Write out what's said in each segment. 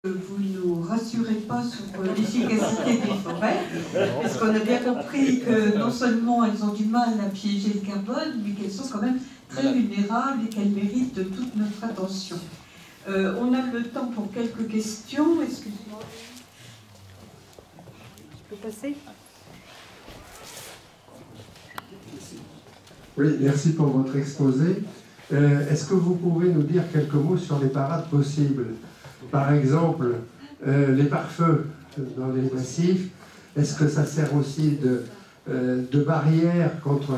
Vous ne nous rassurez pas sur l'efficacité des forêts, parce qu'on a bien compris que non seulement elles ont du mal à piéger le carbone, mais qu'elles sont quand même très vulnérables et qu'elles méritent toute notre attention. On a le temps pour quelques questions. Excusez-moi. Je peux passer ? Oui, merci pour votre exposé. Est-ce que vous pouvez nous dire quelques mots sur les parades possibles ? Par exemple, les pare-feux dans les massifs, est-ce que ça sert aussi de barrière contre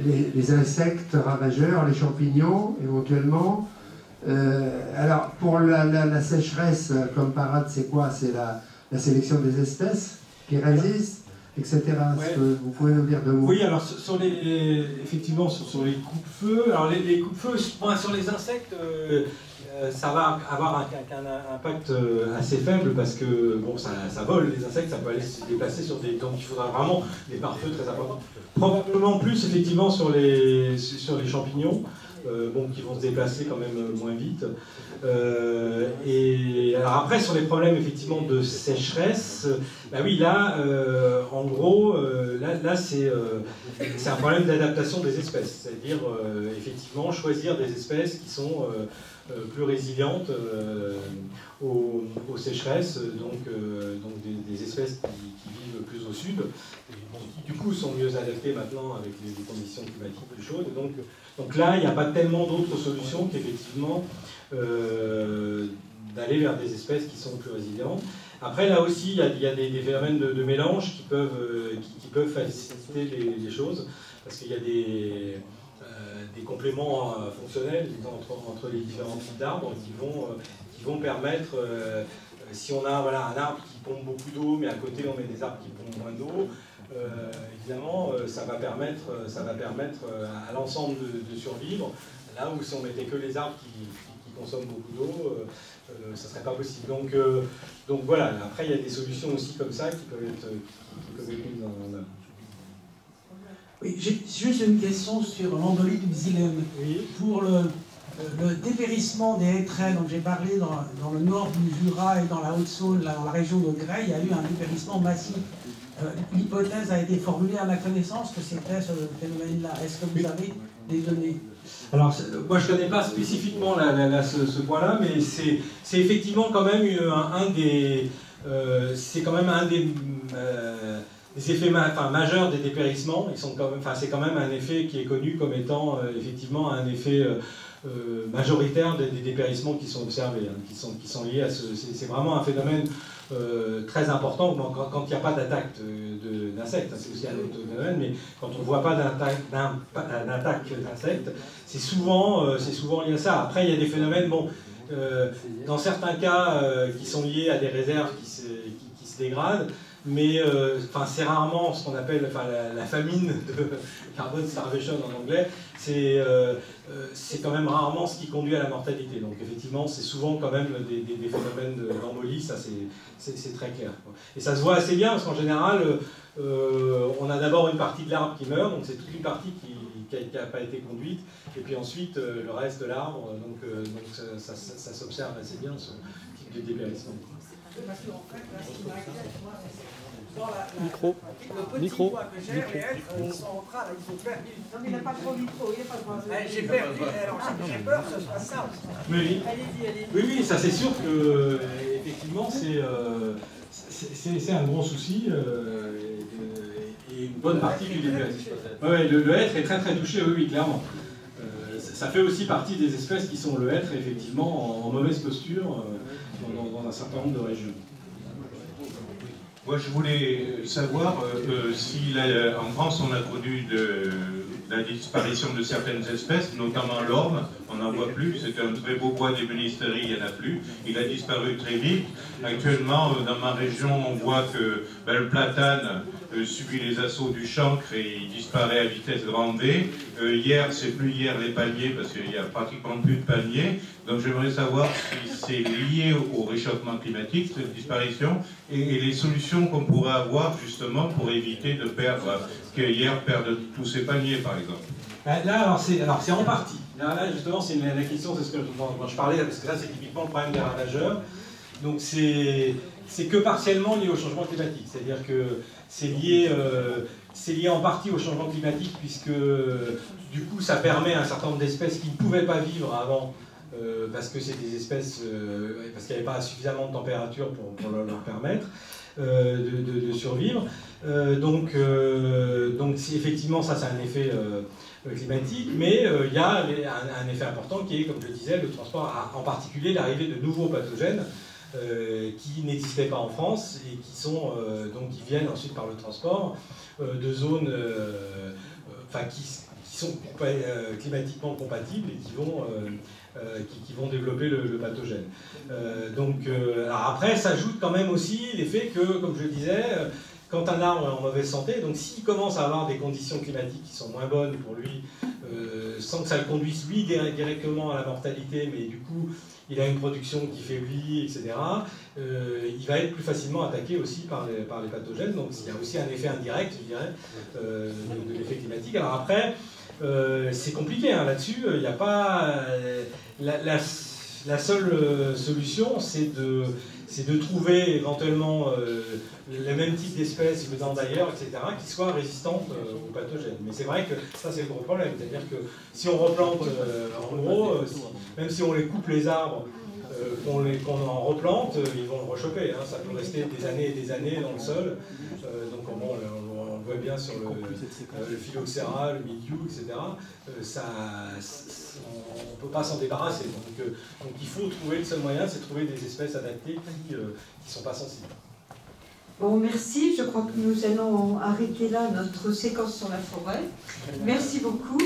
les insectes ravageurs, les champignons éventuellement? Alors, pour la sécheresse comme parade, c'est quoi? C'est la sélection des espèces qui résistent, etc. Est-ce que vous pouvez nous dire deux mots? Oui, alors effectivement sur les coupe-feux, alors les coupe-feux sur les insectes, ça va avoir un impact assez faible parce que bon, ça vole les insectes, ça peut aller se déplacer sur des... Donc il faudra vraiment des pare-feux très importants. Probablement plus effectivement sur les champignons, qui vont se déplacer quand même moins vite. Et alors après sur les problèmes effectivement de sécheresse, bah oui là en gros là c'est un problème d'adaptation des espèces, c'est-à-dire effectivement choisir des espèces qui sont plus résilientes aux sécheresses, donc des espèces qui vivent plus au sud, qui du coup sont mieux adaptées maintenant avec les conditions climatiques plus chaudes. Donc là, il n'y a pas tellement d'autres solutions qu'effectivement d'aller vers des espèces qui sont plus résilientes. Après, là aussi, il y a des phénomènes de mélange qui peuvent faciliter les choses, parce qu'il y a des compléments fonctionnels entre les différents types d'arbres qui vont permettre, si on a un arbre qui pompe beaucoup d'eau, mais à côté on met des arbres qui pompent moins d'eau, évidemment ça va permettre à l'ensemble de survivre, là où si on mettait que les arbres qui consomment beaucoup d'eau, ça ne serait pas possible. Donc voilà, après il y a des solutions aussi comme ça qui peuvent être mises en œuvre. Oui, j'ai juste une question sur l'endolie du xylème. Oui. Pour le dépérissement des hêtraies dont j'ai parlé dans le nord du Jura et dans la Haute-Saône, dans la région de Grès, il y a eu un dépérissement massif. L'hypothèse a été formulée à ma connaissance que c'était ce phénomène-là. Est-ce que vous avez des données? Alors, moi je ne connais pas spécifiquement ce point-là, mais c'est effectivement quand même c'est quand même un des effets majeurs des dépérissements. C'est quand même un effet qui est connu comme étant effectivement un effet majoritaire des dépérissements qui sont observés, qui sont liés à c'est vraiment un phénomène très important quand il n'y a pas d'attaque d'insectes. C'est aussi un autre phénomène, mais quand on ne voit pas d'attaque d'insectes, c'est souvent lié à ça. Après, il y a des phénomènes, dans certains cas, qui sont liés à des réserves qui se dégradent, mais c'est rarement ce qu'on appelle la famine de carbon starvation en anglais, c'est quand même rarement ce qui conduit à la mortalité. Donc effectivement, c'est souvent quand même des phénomènes d'embolie, ça c'est très clair. Et ça se voit assez bien, parce qu'en général, on a d'abord une partie de l'arbre qui meurt, donc c'est toute une partie qui n'a pas été conduite, et puis ensuite le reste de l'arbre, donc ça s'observe assez bien, ce type de dépérissement. Parce qu'en fait, là, ce qui m'inquiète, moi, c'est Micro. le petit bois que j'ai, les êtres, ils sont en train, ils ont perdu. Non, mais il n'y a pas trop de micro, il n'y a pas de J'ai perdu, alors j'ai peur que ce soit ça. Oui, Allez-y. ça c'est sûr que effectivement c'est un gros souci et une bonne partie du dépérissement. Ouais, le hêtre est très très touché, oui, clairement. Ça fait aussi partie des espèces qui sont le hêtre effectivement en mauvaise posture dans un certain nombre de régions. Moi, je voulais savoir si en France on a connu la disparition de certaines espèces, notamment l'orme, on n'en voit plus, c'était un très beau bois d'ébénisterie, il n'y en a plus, il a disparu très vite. Actuellement, dans ma région, on voit que le platane subit les assauts du chancre et il disparaît à vitesse grand V. Hier, c'est plus hier les palmiers, parce qu'il n'y a pratiquement plus de palmiers. Donc j'aimerais savoir si c'est lié au réchauffement climatique, cette disparition, et les solutions qu'on pourrait avoir justement pour éviter de perdre cueillère perdent tous ses palmiers, par exemple. Là, alors c'est en partie. Là, justement, c'est la question, c'est ce que dont je parlais, parce que là, c'est typiquement le problème des ravageurs. Donc, c'est que partiellement lié au changement climatique. C'est-à-dire que c'est lié en partie au changement climatique, puisque du coup, ça permet à un certain nombre d'espèces qui ne pouvaient pas vivre avant, parce que c'est des espèces, parce qu'il n'y avait pas suffisamment de température pour leur permettre de survivre. Donc effectivement, ça, c'est un effet climatique, mais il y a un effet important qui est, comme je disais, le transport, en particulier l'arrivée de nouveaux pathogènes qui n'existaient pas en France et qui sont donc qui viennent ensuite par le transport de zones qui sont climatiquement compatibles et qui vont développer le pathogène. Alors après, s'ajoute quand même aussi l'effet que, comme je le disais, quand un arbre est en mauvaise santé, donc s'il commence à avoir des conditions climatiques qui sont moins bonnes pour lui, sans que ça le conduise lui directement à la mortalité, mais du coup il a une production qui faiblit, etc., il va être plus facilement attaqué aussi par les pathogènes. Donc il y a aussi un effet indirect, je dirais, de l'effet climatique. Alors après, c'est compliqué hein, là-dessus. Il n'y a pas la seule solution, c'est de trouver éventuellement le même type d'espèces venant d'ailleurs, etc., qui soient résistantes aux pathogènes. Mais c'est vrai que ça, c'est le gros problème. C'est-à-dire que si on replante, en gros, même si on les coupe les arbres, qu'on en replante, ils vont le rechoper. Hein. Ça peut rester des années et des années dans le sol. Donc bon, on le voit bien sur le phylloxéra, le mildiou, etc. On ne peut pas s'en débarrasser. Donc il faut trouver, le seul moyen, c'est de trouver des espèces adaptées qui ne sont pas sensibles. Bon, merci. Je crois que nous allons arrêter là notre séquence sur la forêt. Merci beaucoup.